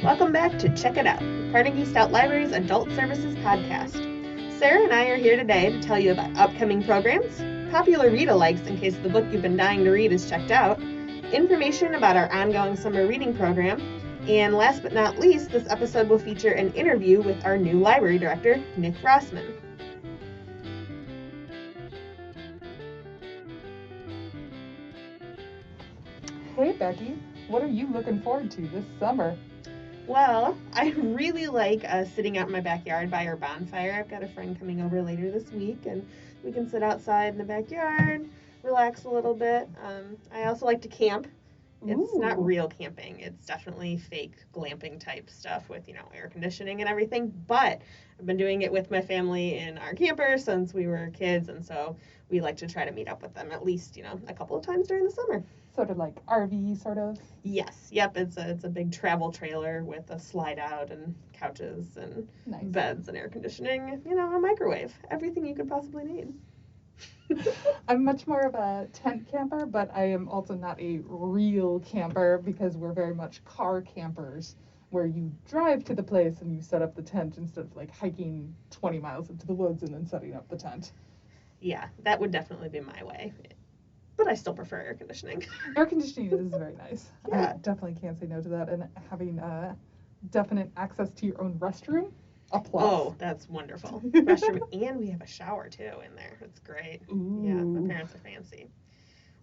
Welcome back to Check It Out, Carnegie-Stout Library's Adult Services Podcast. Sarah and I are here today to tell you about upcoming programs, popular read-alikes in case the book you've been dying to read is checked out, information about our ongoing summer reading program, and last but not least, this episode will feature an interview with our new library director, Nick Rossman. Hey Becky, what are you looking forward to this summer? Well, I really like sitting out in my backyard by our bonfire. I've got a friend coming over later this week, and we can sit outside in the backyard, relax a little bit. I also like to camp. It's not real camping. It's definitely fake glamping type stuff with, air conditioning and everything. But I've been doing it with my family in our camper since we were kids, and so we like to try to meet up with them at least, a couple of times during the summer. Sort of like RV, sort of? Yes. Yep. It's a big travel trailer with a slide out and couches and beds and air conditioning, a microwave. Everything you could possibly need. I'm much more of a tent camper, but I am also not a real camper because we're very much car campers, where you drive to the place and you set up the tent instead of like hiking 20 miles into the woods and then setting up the tent. Yeah, that would definitely be my way. But I still prefer air conditioning. Air conditioning is very nice. Yeah. I definitely can't say no to that. And having definite access to your own restroom, a plus. Oh, that's wonderful. Restroom, and we have a shower too in there. It's great. Ooh. Yeah, my parents are fancy.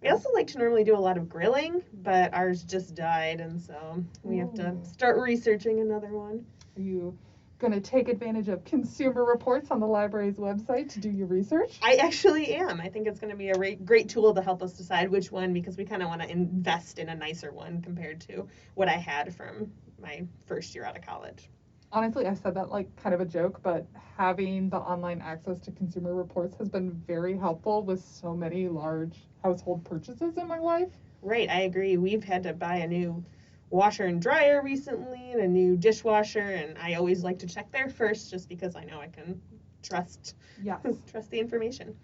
We also like to normally do a lot of grilling, but ours just died, and so we have to start researching another one. Are you going to take advantage of consumer reports on the library's website to do your research? I actually am. I think it's going to be a great tool to help us decide which one, because we kind of want to invest in a nicer one compared to what I had from my first year out of college. Honestly, I said that like kind of a joke, but having the online access to consumer reports has been very helpful with so many large household purchases in my life. Right, I agree. We've had to buy a new washer and dryer recently and a new dishwasher, and I always like to check there first just because I know I can trust the information.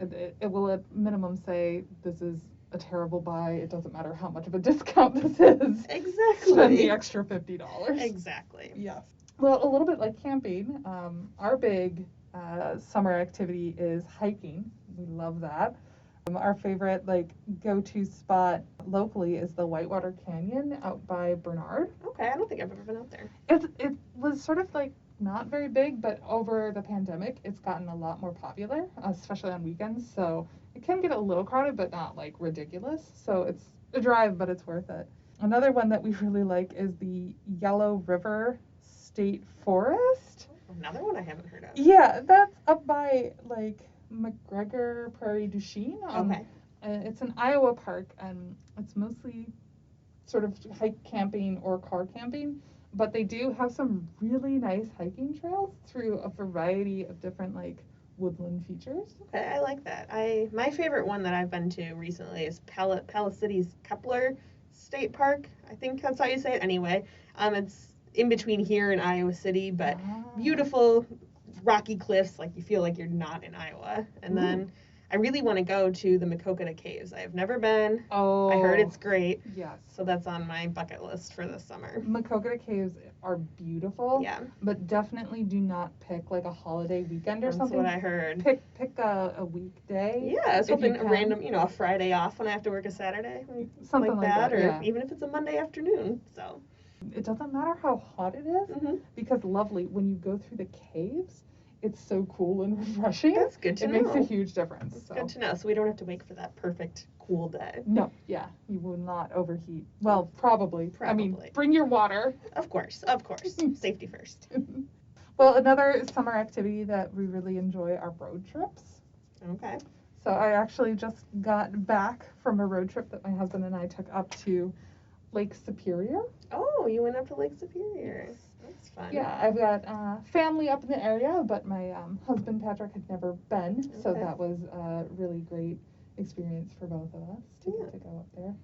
It will at minimum say this is a terrible buy. It doesn't matter how much of a discount this is. Exactly. Spend the extra $50. Exactly. Yes. Well, a little bit like camping, our big summer activity is hiking. We love that. Our favorite go-to spot locally is the Whitewater Canyon out by Bernard. Okay, I don't think I've ever been out there. It was sort of like not very big, but over the pandemic, it's gotten a lot more popular, especially on weekends. So it can get a little crowded, but not like ridiculous. So it's a drive, but it's worth it. Another one that we really like is the Yellow River State Forest. Another one I haven't heard of. Yeah, that's up by McGregor Prairie du Chien. Okay. It's an Iowa park, and it's mostly sort of hike camping or car camping, but they do have some really nice hiking trails through a variety of different woodland features. Okay, I like that. My favorite one that I've been to recently is Palisades Kepler State Park. I think that's how you say it. Anyway, it's in between here and Iowa City, but beautiful rocky cliffs, you feel like you're not in Iowa. And then I really want to go to the Makokata Caves. I have never been. Oh, I heard it's great. Yes. So that's on my bucket list for this summer. Makokata Caves are beautiful. Yeah. But definitely do not pick a holiday weekend or something. That's what I heard. Pick a weekday. Yeah, I was hoping a random, a Friday off when I have to work a Saturday. Something like that, or yeah. Even if it's a Monday afternoon. So it doesn't matter how hot it is, because lovely, when you go through the caves, it's so cool and refreshing. That's good to know. It makes a huge difference. That's good to know. So we don't have to wait for that perfect cool day. No, yeah, you will not overheat. Well, probably. I mean, bring your water. Of course. Safety first. Well, another summer activity that we really enjoy are road trips. Okay. So I actually just got back from a road trip that my husband and I took up to Lake Superior. Oh, you went up to Lake Superior. That's fun. Yeah, I've got family up in the area, but my husband Patrick had never been, so that was a really great experience for both of us to get to go up there.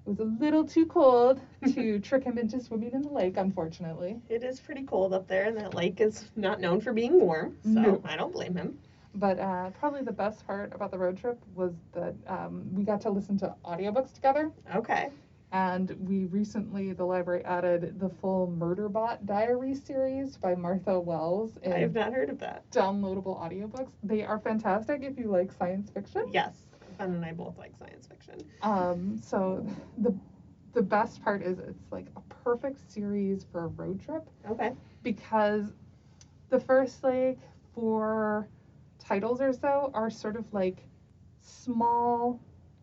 It was a little too cold to trick him into swimming in the lake, unfortunately. It is pretty cold up there, and that lake is not known for being warm, so I don't blame him. But probably the best part about the road trip was that we got to listen to audiobooks together. Okay. And we recently, the library added the full Murderbot Diary series by Martha Wells in I have not heard of that. downloadable audiobooks. They are fantastic if you like science fiction. Yes, Ben and I both like science fiction. So the best part is it's like a perfect series for a road trip. Okay. Because the first like 4 titles or so are sort of like small,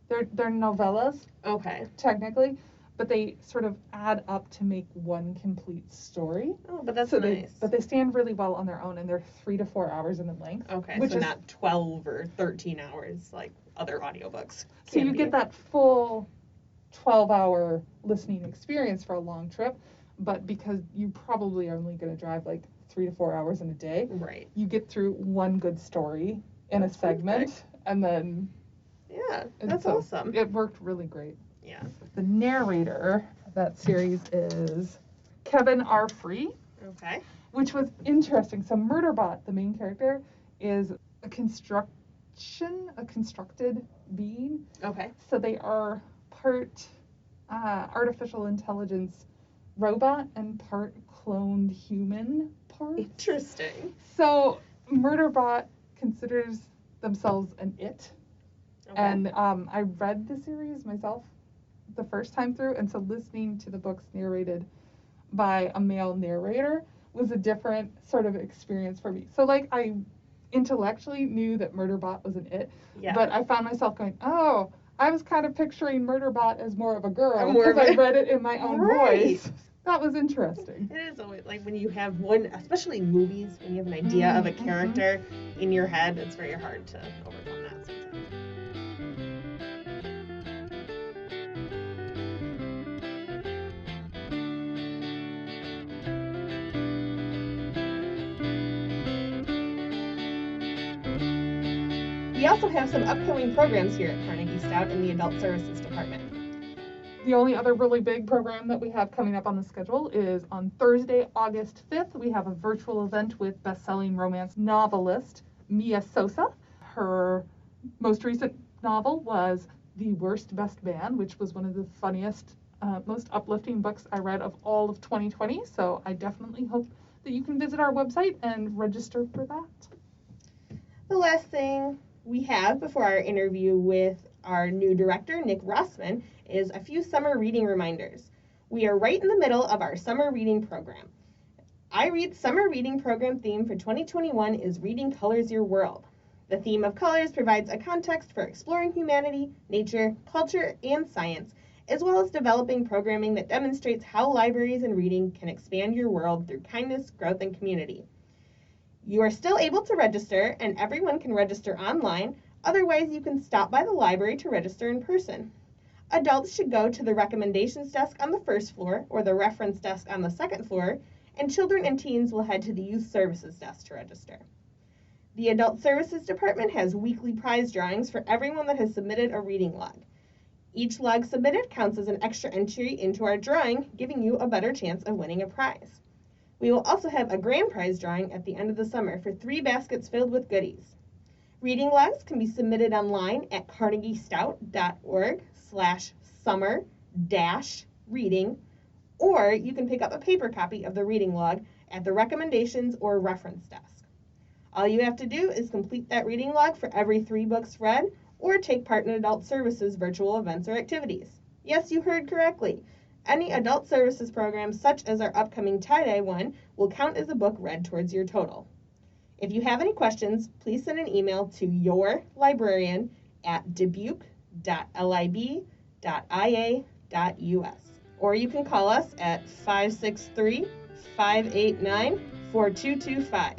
they're novellas. Okay. Technically, but they sort of add up to make one complete story. Oh, but that's so nice. But they stand really well on their own, and they're 3 to 4 hours in length. Okay, which so is not 12 or 13 hours like other audiobooks. So you get that full 12-hour listening experience for a long trip, but because you probably are only going to drive like 3 to 4 hours in a day, right? You get through one good story in a segment, perfect. And then that's awesome. It worked really great. Yeah. The narrator of that series is Kevin R. Free. Okay. Which was interesting. So Murderbot, the main character, is a constructed being. Okay. So they are part artificial intelligence robot and part cloned human part. Interesting. So Murderbot considers themselves an it. Okay. And I read the series myself the first time through, and so listening to the books narrated by a male narrator was a different sort of experience for me. So like I intellectually knew that Murderbot was an it, but I found myself going, oh, I was kind of picturing Murderbot as more of a girl because I read it in my own voice. That was interesting. It is always like when you have one, especially in movies, when you have an idea of a character in your head, it's very hard to overcome that sometimes. We also have some upcoming programs here at Carnegie-Stout in the Adult Services Department. The only other really big program that we have coming up on the schedule is on Thursday, August 5th. We have a virtual event with best-selling romance novelist Mia Sosa. Her most recent novel was The Worst Best Man, which was one of the funniest, most uplifting books I read of all of 2020. So I definitely hope that you can visit our website and register for that. The last thing we have before our interview with our new director, Nick Rossman, is a few summer reading reminders. We are right in the middle of our summer reading program. iRead's summer reading program theme for 2021 is Reading Colors Your World. The theme of colors provides a context for exploring humanity, nature, culture, and science, as well as developing programming that demonstrates how libraries and reading can expand your world through kindness, growth, and community. You are still able to register, and everyone can register online. Otherwise, you can stop by the library to register in person. Adults should go to the recommendations desk on the first floor or the reference desk on the second floor, and children and teens will head to the youth services desk to register. The Adult Services Department has weekly prize drawings for everyone that has submitted a reading log. Each log submitted counts as an extra entry into our drawing, giving you a better chance of winning a prize. We will also have a grand prize drawing at the end of the summer for 3 baskets filled with goodies. Reading logs can be submitted online at carnegiestout.org/summer-reading, or you can pick up a paper copy of the reading log at the recommendations or reference desk. All you have to do is complete that reading log for every 3 books read, or take part in Adult Services virtual events or activities. Yes, you heard correctly. Any adult services program, such as our upcoming tie-dye one, will count as a book read towards your total. If you have any questions, please send an email to yourlibrarian@dubuque.lib.ia.us, or you can call us at 563-589-4225.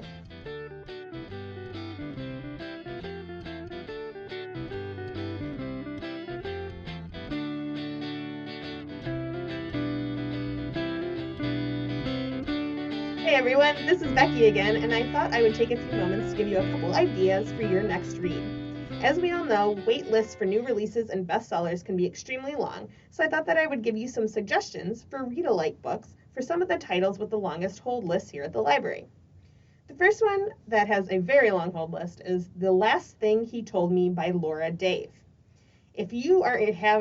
Hey everyone, this is Becky again, and I thought I would take a few moments to give you a couple ideas for your next read. As we all know, wait lists for new releases and bestsellers can be extremely long, so I thought that I would give you some suggestions for read-alike books for some of the titles with the longest hold lists here at the library. The first one that has a very long hold list is The Last Thing He Told Me by Laura Dave. If you are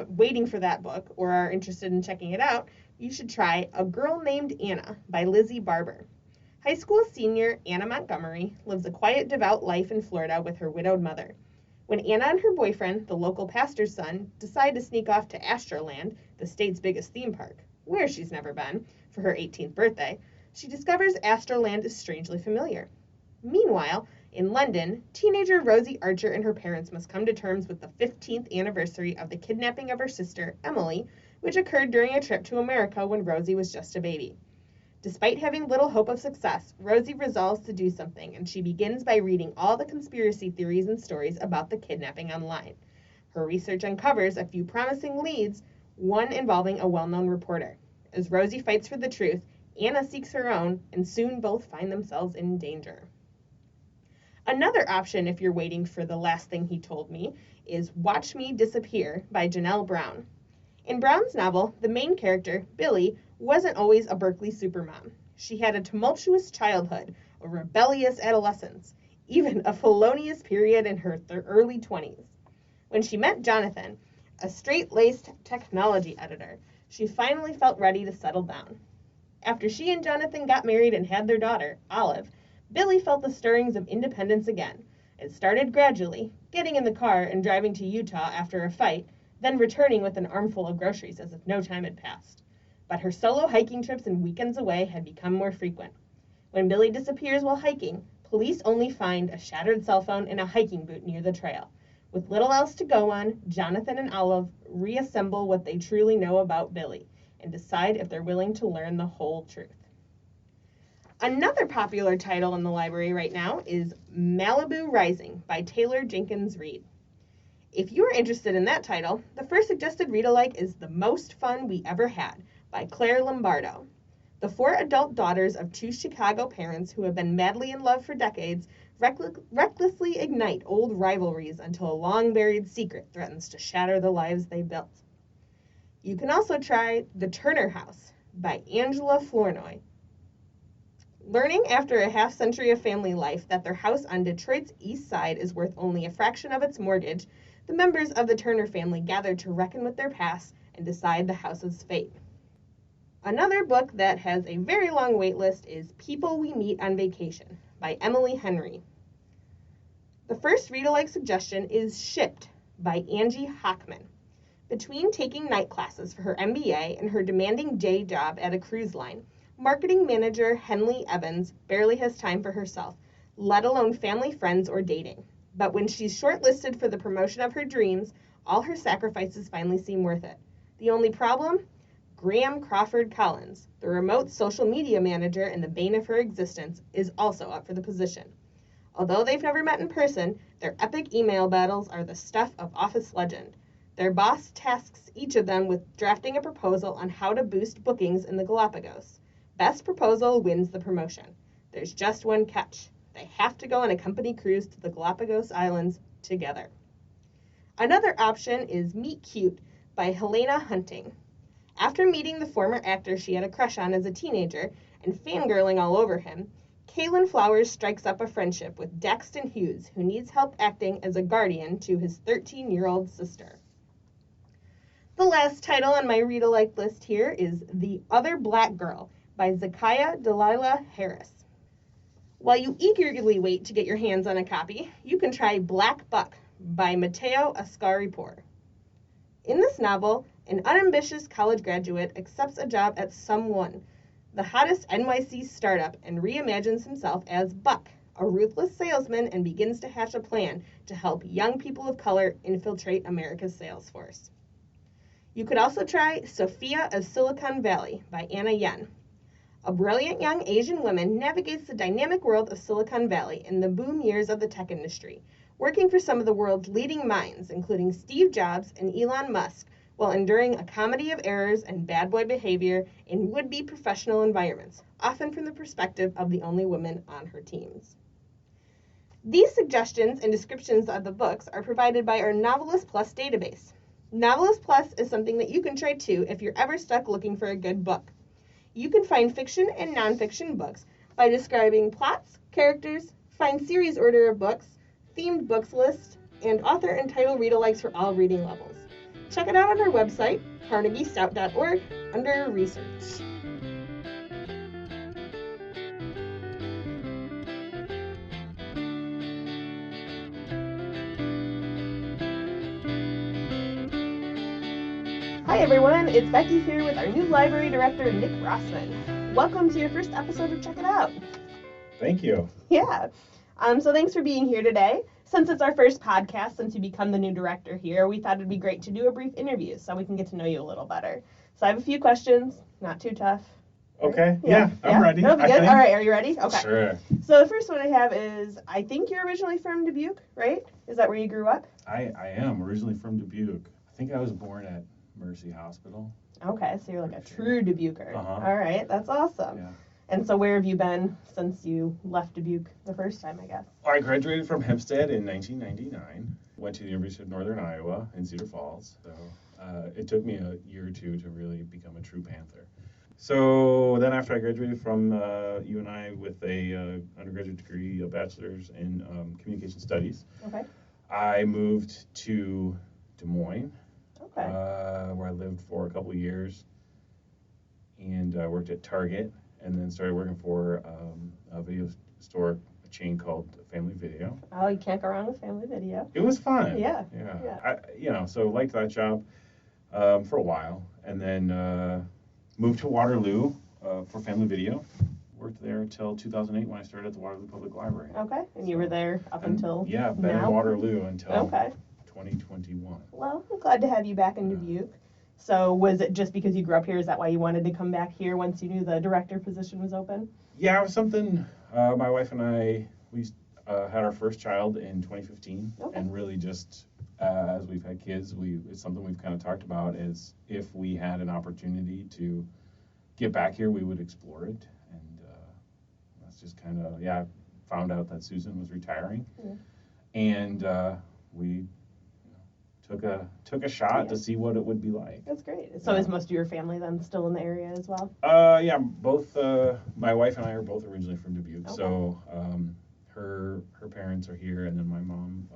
waiting for that book or are interested in checking it out, you should try A Girl Named Anna by Lizzie Barber. High school senior Anna Montgomery lives a quiet, devout life in Florida with her widowed mother. When Anna and her boyfriend, the local pastor's son, decide to sneak off to Astroland, the state's biggest theme park, where she's never been, for her 18th birthday, she discovers Astroland is strangely familiar. Meanwhile, in London, teenager Rosie Archer and her parents must come to terms with the 15th anniversary of the kidnapping of her sister, Emily, which occurred during a trip to America when Rosie was just a baby. Despite having little hope of success, Rosie resolves to do something, and she begins by reading all the conspiracy theories and stories about the kidnapping online. Her research uncovers a few promising leads, one involving a well-known reporter. As Rosie fights for the truth, Anna seeks her own, and soon both find themselves in danger. Another option, if you're waiting for The Last Thing He Told Me, is Watch Me Disappear by Janelle Brown. In Brown's novel, the main character, Billy, wasn't always a Berkeley supermom. She had a tumultuous childhood, a rebellious adolescence, even a felonious period in her early 20s. When she met Jonathan, a straight-laced technology editor, she finally felt ready to settle down. After she and Jonathan got married and had their daughter, Olive, Billy felt the stirrings of independence again. It started gradually, getting in the car and driving to Utah after a fight, then returning with an armful of groceries as if no time had passed. But her solo hiking trips and weekends away had become more frequent. When Billy disappears while hiking, police only find a shattered cell phone in a hiking boot near the trail. With little else to go on, Jonathan and Olive reassemble what they truly know about Billy and decide if they're willing to learn the whole truth. Another popular title in the library right now is Malibu Rising by Taylor Jenkins Reid. If you are interested in that title, the first suggested read-alike is The Most Fun We Ever Had by Claire Lombardo. The four adult daughters of two Chicago parents who have been madly in love for decades recklessly ignite old rivalries until a long-buried secret threatens to shatter the lives they built. You can also try The Turner House by Angela Flournoy. Learning after a half-century of family life that their house on Detroit's east side is worth only a fraction of its mortgage, the members of the Turner family gather to reckon with their past and decide the house's fate. Another book that has a very long wait list is People We Meet on Vacation by Emily Henry. The first read-alike suggestion is Shipped by Angie Hockman. Between taking night classes for her MBA and her demanding day job at a cruise line, marketing manager Henley Evans barely has time for herself, let alone family, friends, or dating. But when she's shortlisted for the promotion of her dreams, all her sacrifices finally seem worth it. The only problem? Graham Crawford Collins, the remote social media manager and the bane of her existence, is also up for the position. Although they've never met in person, their epic email battles are the stuff of office legend. Their boss tasks each of them with drafting a proposal on how to boost bookings in the Galapagos. Best proposal wins the promotion. There's just one catch. They have to go on a company cruise to the Galapagos Islands together. Another option is Meet Cute by Helena Hunting. After meeting the former actor she had a crush on as a teenager and fangirling all over him, Kaylin Flowers strikes up a friendship with Daxton Hughes, who needs help acting as a guardian to his 13-year-old sister. The last title on my read-alike list here is The Other Black Girl by Zakiya Delilah Harris. While you eagerly wait to get your hands on a copy, you can try Black Buck by Mateo Ascari-Poor. In this novel, an unambitious college graduate accepts a job at Someone, the hottest NYC startup, and reimagines himself as Buck, a ruthless salesman, and begins to hatch a plan to help young people of color infiltrate America's sales force. You could also try Sophia of Silicon Valley by Anna Yen. A brilliant young Asian woman navigates the dynamic world of Silicon Valley in the boom years of the tech industry, working for some of the world's leading minds, including Steve Jobs and Elon Musk, while enduring a comedy of errors and bad boy behavior in would-be professional environments, often from the perspective of the only women on her teams. These suggestions and descriptions of the books are provided by our Novelist Plus database. Novelist Plus is something that you can try too if you're ever stuck looking for a good book. You can find fiction and nonfiction books by describing plots, characters, find series order of books, themed books list, and author and title read-alikes for all reading levels. Check it out on our website, carnegiestout.org, under Research. Hi everyone, it's Becky here with our new library director, Nick Rossman. Welcome to your first episode of Check It Out. Thank you. Yeah. So thanks for being here today. Since it's our first podcast, since you become the new director here, we thought it'd be great to do a brief interview so we can get to know you a little better. So I have a few questions, not too tough. Okay. Yeah, I'm ready. That'll be good. All right, are you ready? Okay. Sure. So the first one I have is, I think you're originally from Dubuque, right? Is that where you grew up? I am originally from Dubuque. I think I was born at Mercy Hospital. Okay, so you're like a true Dubuquer. Uh-huh. All right, that's awesome. Yeah. And so where have you been since you left Dubuque the first time, I guess? I graduated from Hempstead in 1999. Went to the University of Northern Iowa in Cedar Falls. So it took me a year or two to really become a true Panther. So then after I graduated from UNI with a undergraduate degree, a bachelor's in communication studies, Okay. I moved to Des Moines, Okay. where I lived for a couple of years, and worked at Target, and then started working for a video store chain called Family Video. Oh, you can't go wrong with Family Video. It was fun. Yeah. So liked that job for a while, and then moved to Waterloo for Family Video. Worked there until 2008 when I started at the Waterloo Public Library. Okay, and you were there up until Yeah, been now? in Waterloo until Okay. 2021. Well, I'm glad to have you back in Dubuque. So was it just because you grew up here? Is that why you wanted to come back here once you knew the director position was open? Yeah, it was something, my wife and I, we had our first child in 2015, Okay. and really just, as we've had kids, it's something we've kind of talked about is if we had an opportunity to get back here, we would explore it, and that's just kind of, found out that Susan was retiring, and we took a shot to see what it would be like. That's great. So is most of your family then still in the area as well? Yeah, both my wife and I are both originally from Dubuque, Okay. so her parents are here, and then my mom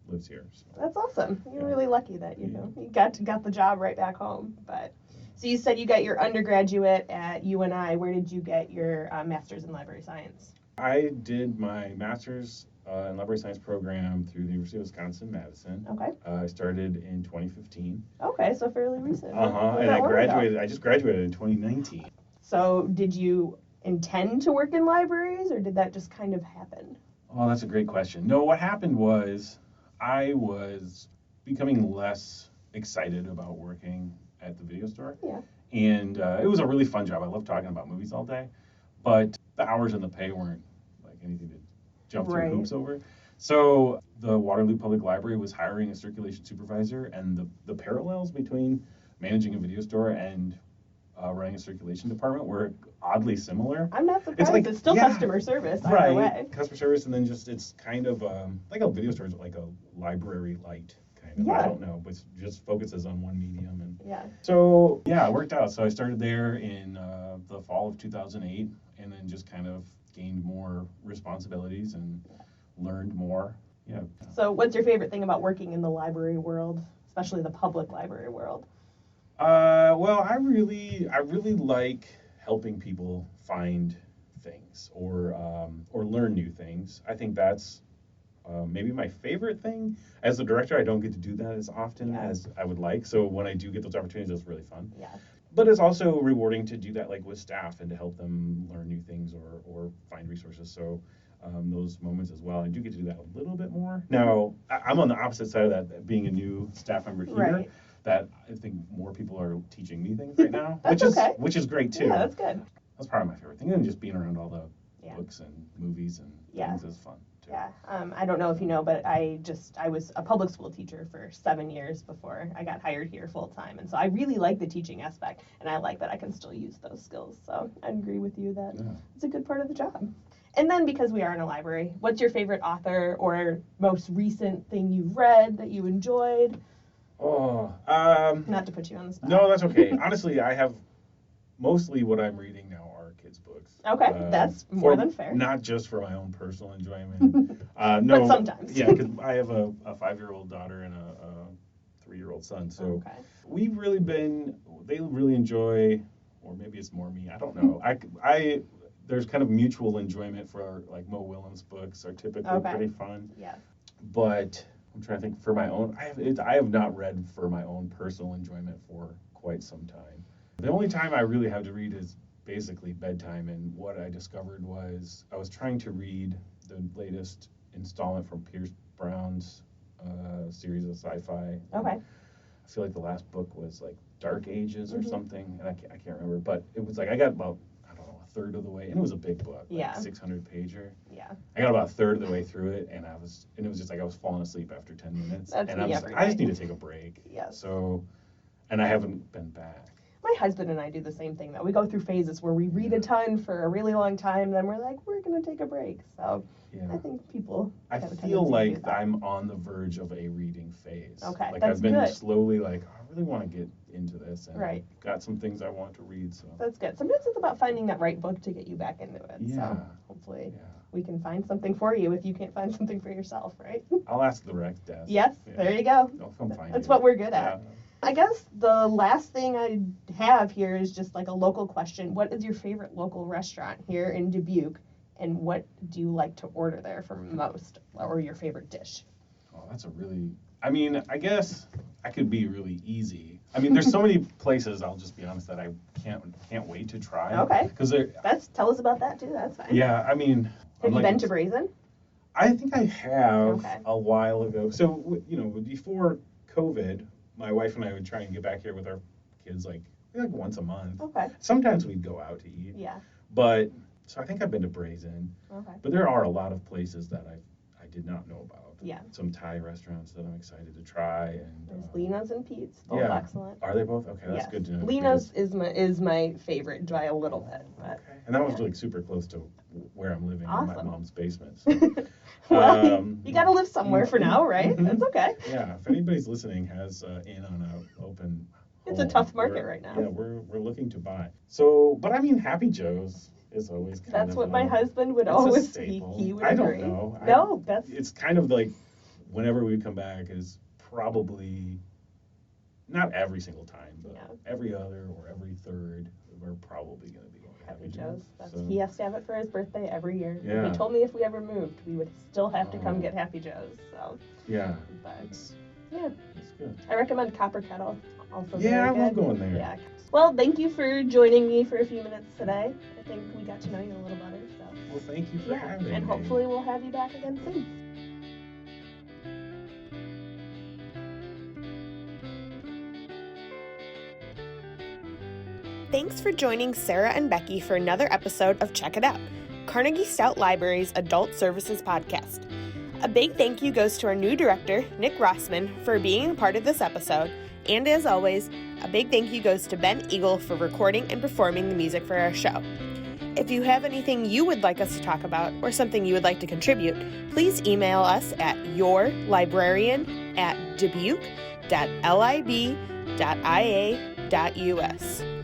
lives here. So. That's awesome. You're Yeah. really lucky that you got the job right back home. But so you said you got your undergraduate at UNI. Where did you get your master's in library science? I did my master's in library science program through the University of Wisconsin-Madison. Okay. I started in 2015. Okay, so fairly recent. And I graduated. I just graduated in 2019. So did you intend to work in libraries, or did that just kind of happen? Oh, that's a great question. No, what happened was I was becoming less excited about working at the video store. Yeah. And it was a really fun job. I love talking about movies all day, but the hours and the pay weren't like anything to jump through hoops over. So the Waterloo Public Library was hiring a circulation supervisor, and the parallels between managing a video store and running a circulation department were oddly similar. I'm not surprised. It's still customer service either way. Customer service, and then it's kind of like a video store is like a library light kind of. Yeah. I don't know, but just focuses on one medium. And Yeah. so it worked out. So I started there in the fall of 2008, and then just kind of gained more responsibilities and learned more. Yeah. So what's your favorite thing about working in the library world, especially the public library world? Well, I really like helping people find things or learn new things. I think that's maybe my favorite thing. As a director, I don't get to do that as often as I would like. So when I do get those opportunities, it's really fun. Yeah. But it's also rewarding to do that like with staff and to help them learn new things or find resources. So those moments as well. I do get to do that a little bit more. Now, I'm on the opposite side of that, being a new staff member here. Right. That I think more people are teaching me things right now, okay. which is great too. Yeah, that's good. That's probably my favorite thing, and just being around all the Yeah. books and movies and Yeah. things is fun too. Yeah, I don't know if you know, but I was a public school teacher for 7 years before I got hired here full time, and so I really like the teaching aspect, and I like that I can still use those skills. So I agree with you that it's a good part of the job. And then because we are in a library, what's your favorite author or most recent thing you've read that you enjoyed? Oh, Not to put you on the spot. no, that's okay. Honestly, I have mostly what I'm reading now are kids' books. Okay, that's more than fair. Not just for my own personal enjoyment. No, But sometimes. Yeah, because I have a 5-year-old daughter and a 3-year-old son. So Okay. they really enjoy, or maybe it's more me, I don't know. There's kind of mutual enjoyment for like Mo Willems books are typically pretty fun. Yeah. But I'm trying to think for my own, I have not read for my own personal enjoyment for quite some time. The only time I really have to read is basically bedtime, and what I discovered was I was trying to read the latest installment from Pierce Brown's series of sci-fi. Okay. I feel like the last book was like Dark Ages or something, and I can't remember, but it was like I got about, I don't know, a third of the way, and it was a big book, like 600 pager. Yeah. I got about a third of the way through it, and it was just like I was falling asleep after 10 minutes. That's and me I was every like, I just day. need to take a break. Yes. So, and I haven't been back. My husband and I do the same thing, though. We go through phases where we read a ton for a really long time, then we're like, we're going to take a break. So Yeah. I think people I have a feel tendency to do like that. I'm on the verge of a reading phase. Okay, Like that's I've been good. slowly like, I really want to get into this, and Right. got some things I want to read. So That's good. Sometimes it's about finding that right book to get you back into it. Yeah. So hopefully yeah, we can find something for you if you can't find something for yourself, right? I'll ask the rec desk. Yes, Yeah. there you go. They'll come find That's you. what we're good at. Yeah. I guess the last thing I have here is just like a local question. What is your favorite local restaurant here in Dubuque, and what do you like to order there for most, or your favorite dish? Oh, that's a really. I mean, I guess I could be really easy. I mean, there's so many places. I'll just be honest that I can't wait to try. Okay. Because Tell us about that too. That's fine. yeah, I mean. Have you been to Brazen? I think I have Okay. a while ago. So before COVID, my wife and I would try and get back here with our kids like once a month. Okay. Sometimes we'd go out to eat. Yeah. But so I think I've been to Brazen. Okay. But there are a lot of places that I did not know about. Yeah. Some Thai restaurants that I'm excited to try, and There's Lina's and Pete's. Both yeah. excellent. Are they both? Okay, that's Yes. good to know. Lina's is my favorite by a little bit. But Okay. And that was like super close to where I'm living in my Awesome. mom's basement. So. well, you got to live somewhere for mhm, now, right? mhm. That's okay. Yeah, if anybody's listening has in on a open It's a home, tough market we're- right now. Yeah, we're looking to buy. So, but I mean, Happy Joe's is always kind That's of what my a- husband would it's a always staple. he would I don't agree. know. No, that's It's kind of like whenever we come back is probably not every single time, but Yeah. every other or every third, we're probably going to be going to Happy Joe's. So, He has to have it for his birthday every year. Yeah. He told me if we ever moved, we would still have to come Oh. get Happy Joe's. So, yeah, but it's yeah, good. I recommend Copper Kettle. Also Yeah, very I love good. going there. Yeah. Well, thank you for joining me for a few minutes today. I think we got to know you a little better. So Well, thank you for yeah, having and me. hopefully we'll have you back again soon. Thanks for joining Sarah and Becky for another episode of Check It Out, Carnegie-Stout Library's Adult Services Podcast. A big thank you goes to our new director, Nick Rossman, for being a part of this episode, and as always, a big thank you goes to Ben Eagle for recording and performing the music for our show. If you have anything you would like us to talk about or something you would like to contribute, please email us at yourlibrarian@dubuque.lib.ia.us.